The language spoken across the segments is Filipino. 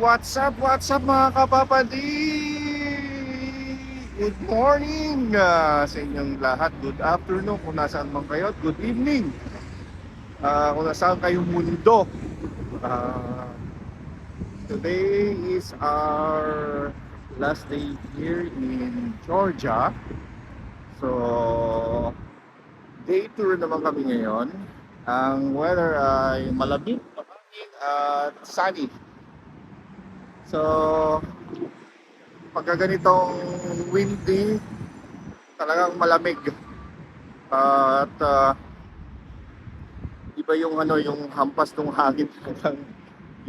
What's up mga kapapadi? Good morning sa inyong lahat. Good afternoon kung nasaan man kayo. Good evening kung nasaan kayong mundo. Uh, Today is our last day here in Georgia. So, day tour naman kami ngayon. Ang weather ay malamig, mahangin at sunny. So, pagka ganitong windy, talagang malamig. At iba yung yung hampas ng hangin.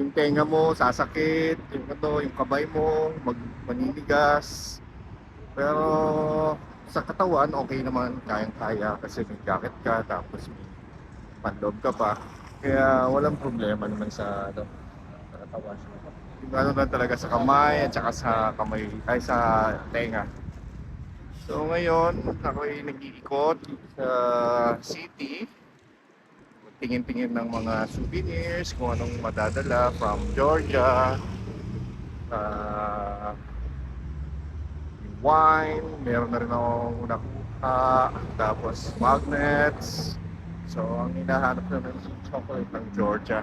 Yung tenga mo sasakit, yung kamay mo maninigas. Pero sa katawan okay naman, kayang-kaya kasi may jacket ka tapos may panloob ka pa. Kaya walang problema naman sa katawan. Yung lang talaga sa kamay at saka sa kamay ay sa tenga. So ngayon ako'y nag-iikot sa city, tingin-tingin ng mga souvenirs kung anong madadala from Georgia. Yung wine, meron na rin akong nakuha, tapos magnets. So ang hinahanap naman yung chocolate ng Georgia,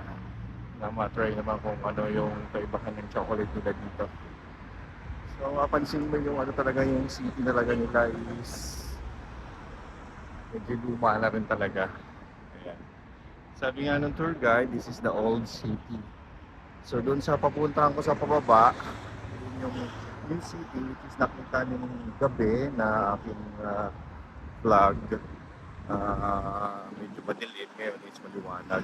na matry naman kung ano yung kaibahan ng chocolate nila dito. So mapansin mo yung talaga yung city talaga nila is medyo luma na rin talaga. Ayan. Sabi nga ng tour guide, this is the old city. So doon sa papuntahan ko sa pababa, yun yung new city, which is nakita nyo ng gabi na aking vlog. Medyo madilim, ngayon is maliwanag.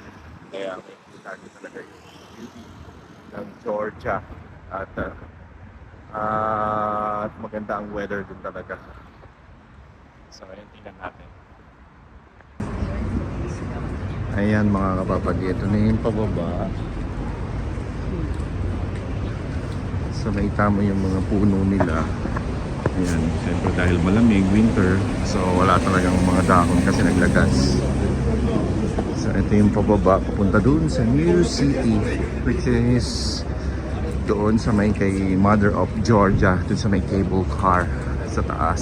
Kaya may kita nyo talaga yung beauty ng Georgia. At maganda ang weather din talaga. So ayun, tingnan natin. Ayan mga kapapagi, ito na yung pababa. So nakita mo yung mga puno nila. Ayan, siyempre dahil malamig, winter, so wala talagang mga dahon kasi naglagas. So ito yung pababa, papunta dun sa New City, which is doon sa may kay Mother of Georgia, dun sa may cable car sa taas.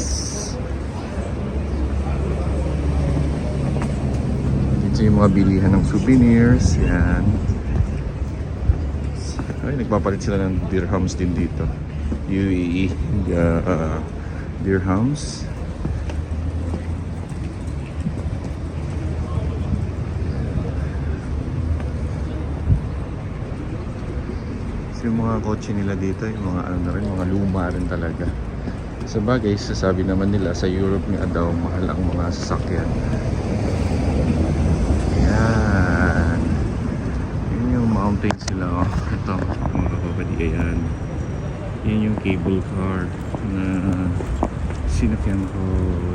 Ito yung mga bilihan ng souvenirs. Yan. Ay, nagpapalit sila ng dirhams din dito. UAE dirhams. So yung mga kotse nila dito, yung mga ano rin, mga luma rin talaga. Sa bagay, sasabi naman nila sa Europe nga daw mahal ang mga sasakyan. Ayan. Yun yung mountains nila, oh. Ito, mga kapapadi, ayan. Yan yung cable car na sinakyan ko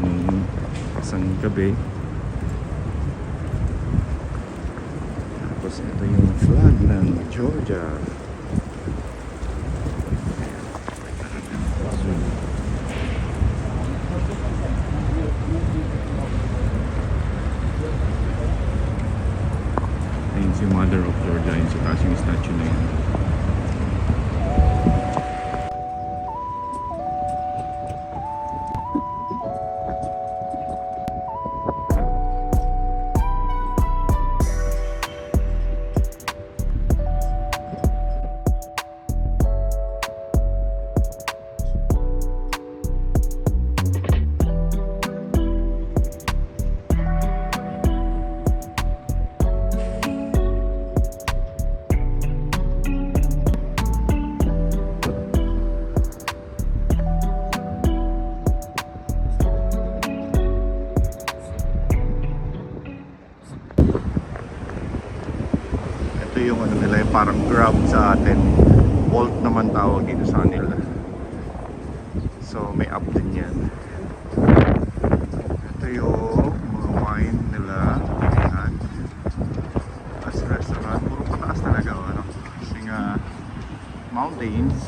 nung isang gabi. Tapos ito yung flag ng Georgia. Ayun si Mother of Georgia, yun sa taas yung statue na yun. Yung nila yung parang Grab sa atin, Bolt naman tawag dito sa nila. So may app din yan. Ito yung mga wine nila. Ayan. As restaurant, puro pataas talaga, ano? Kasi nga mountains.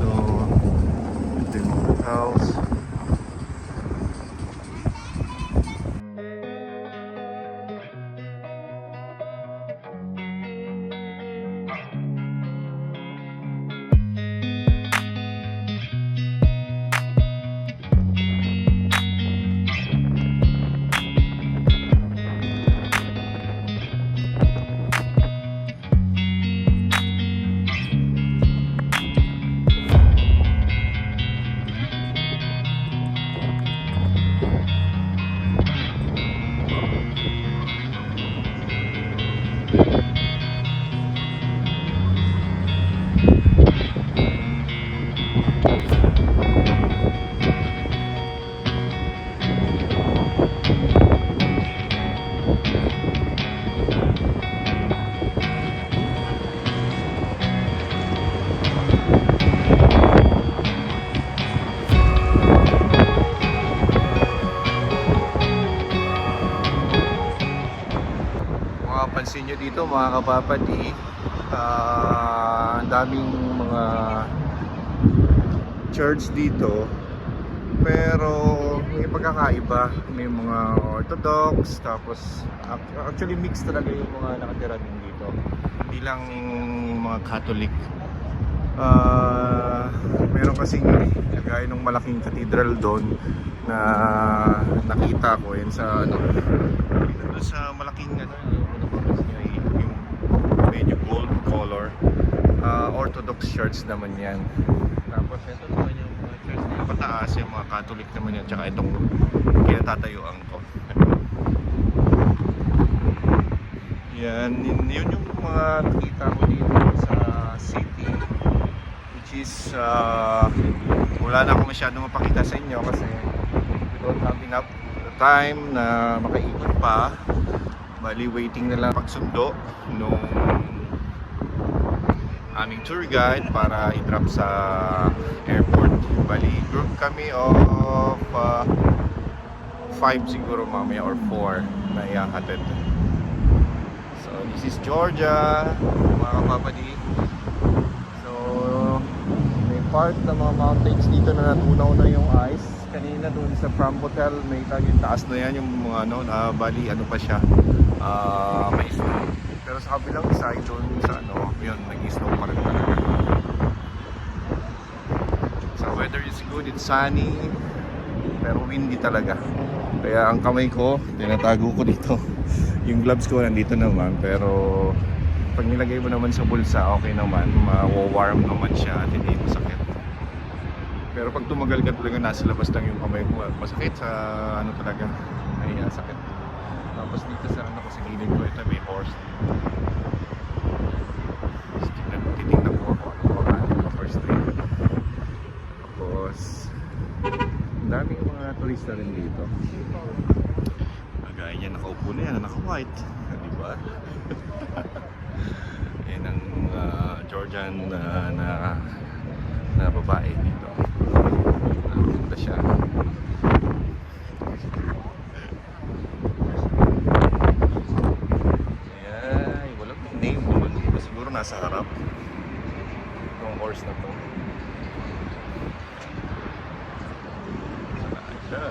So ito yung mga hotels. mga kapapadi. Ang daming mga church dito. Pero may pagkakaiba. May mga Orthodox, tapos actually mixed talaga yung mga nakatira din dito. Hindi lang mga Catholic. Meron kasing gaya ng malaking cathedral doon na nakita ko yun sa ano, dito sa malaking ano, yung medyo gold color. Orthodox church naman yan. Tapos ito naman yung mga church na pataas, yung mga Catholic naman yan, tsaka itong kinatatayuan ko. Yan, yun yung mga nakita ko dito sa city, which is wala na ako masyadong mapakita sa inyo kasi we don't have enough time na makaikot pa. Bali waiting na lang pagsundo nung aming tour guide para i-drop sa airport. Bali group kami of 5 siguro mamaya or 4 na ihahatid. So this is Georgia, mga kapapadi. So may part ng mga mountains dito na natunaw na yung ice. Kanina doon sa Pram Hotel, may yung taas na yan, yung mga ano, bali ano pa siya, may snow. Pero sa kabilang side doon sa ano, yun, nag-snow pa rin talaga. So weather is good, it's sunny, pero windy talaga. Kaya ang kamay ko, tinatago ko dito. Yung gloves ko nandito naman, pero pag nilagay mo naman sa bulsa, okay naman, ma-warm naman siya at hindi masakit. Pero pag tumagal ka talaga, nasa labas lang yung kamay ko, masakit sa ano talaga, ay sakit. Tapos dito sa ano ko sa gilid ko, ito may horse. Titignan ko ako ano pa ka first day. Tapos ang daming mga turista rin dito. Gaya niya, nakaupo na yan, naka-white, di ba? Yan ang Georgian na babae dito. Nakaganda siya. Ay, walang name naman dito. Siguro nasa harap itong horse na to. Saan siya?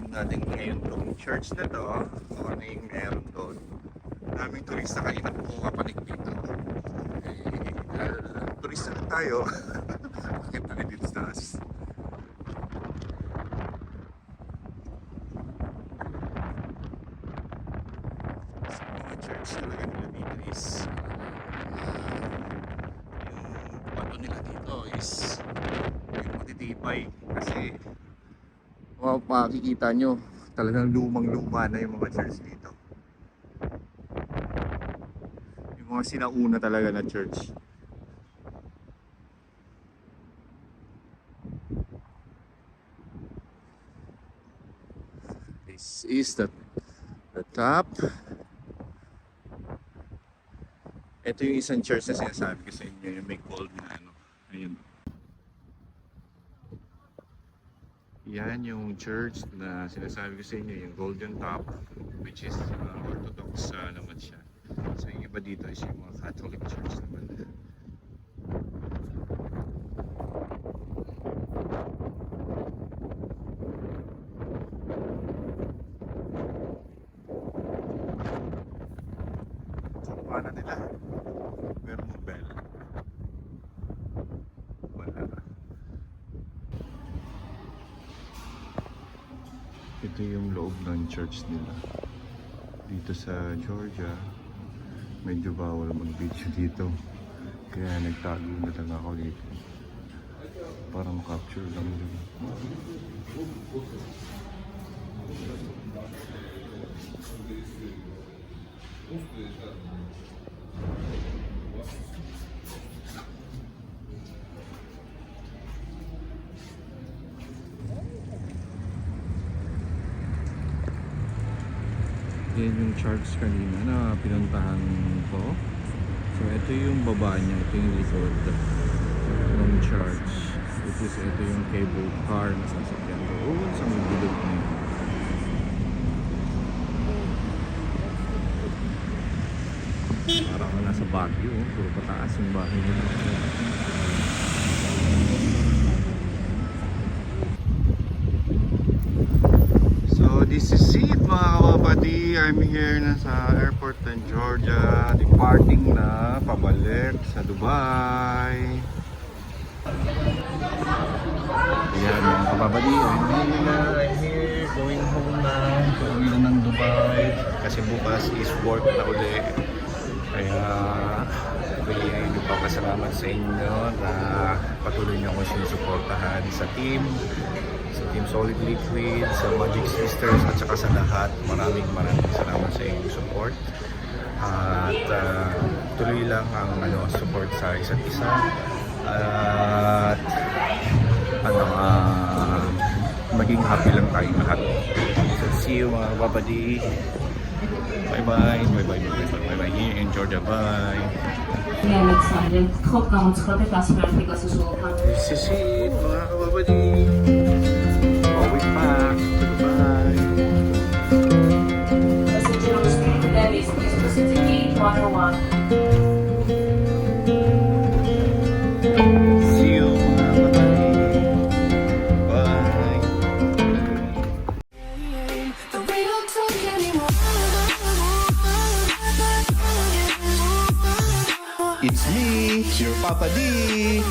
Natin ngayon itong church na to, kung ano yung meron doon. Daming turista kanina pumapanik dito. Turista na tayo. Bakit tayo dito sa taas? Sa mga church talaga nila dito is yung bato nila dito is yung matitibay kasi makikita nyo talagang lumang-luma na yung mga church dito. Yung mga sinauna talaga na church. This is the top. Ito yung isang church na sinasabi ko sa inyo, yung may gold na ano. Ayun. Yan yung church na sinasabi ko sa inyo, yung Golden Top, which is Orthodox naman siya. So yung iba dito is yung mga Catholic church naman. Kampana nila. Meron mong bell. Wala. Ito yung loob ng church nila. Dito sa Georgia, medyo bawal mag-video dito. Kaya nagtago na lang ako dito. Para makapture lang yun. Yan yung church kanina na pinuntahan ko. So ito yung baba niya, ito yung likod ng church, which Tapos ito yung cable car na sasakyan doon sa may bilog na yun. Parang ka nasa Baguio, puro pataas yung bahay nila. So this is it mga kababadi. I'm here na sa airport ng Georgia. Departing na pabalik sa Dubai. Ayan mga kababadi, I'm here going home na. Pauwi na ng Dubai. Kasi bukas is work na uli. Kaya nagpapasalamat sa inyo na patuloy niyo akong sinusuportahan sa team Solid Liquid, sa Magic Sisters at saka sa lahat. Maraming salamat sa inyong support. At tuloy lang ang support sa isa't isa. At maging happy lang tayong lahat. So see you mga babadi. Bye bye. Bye bye. Bye bye. Here in Georgia. Bye. This is it mga kababadi. Always back to Dubai. See you mga kababadi. Bye. It's me, your Papa D.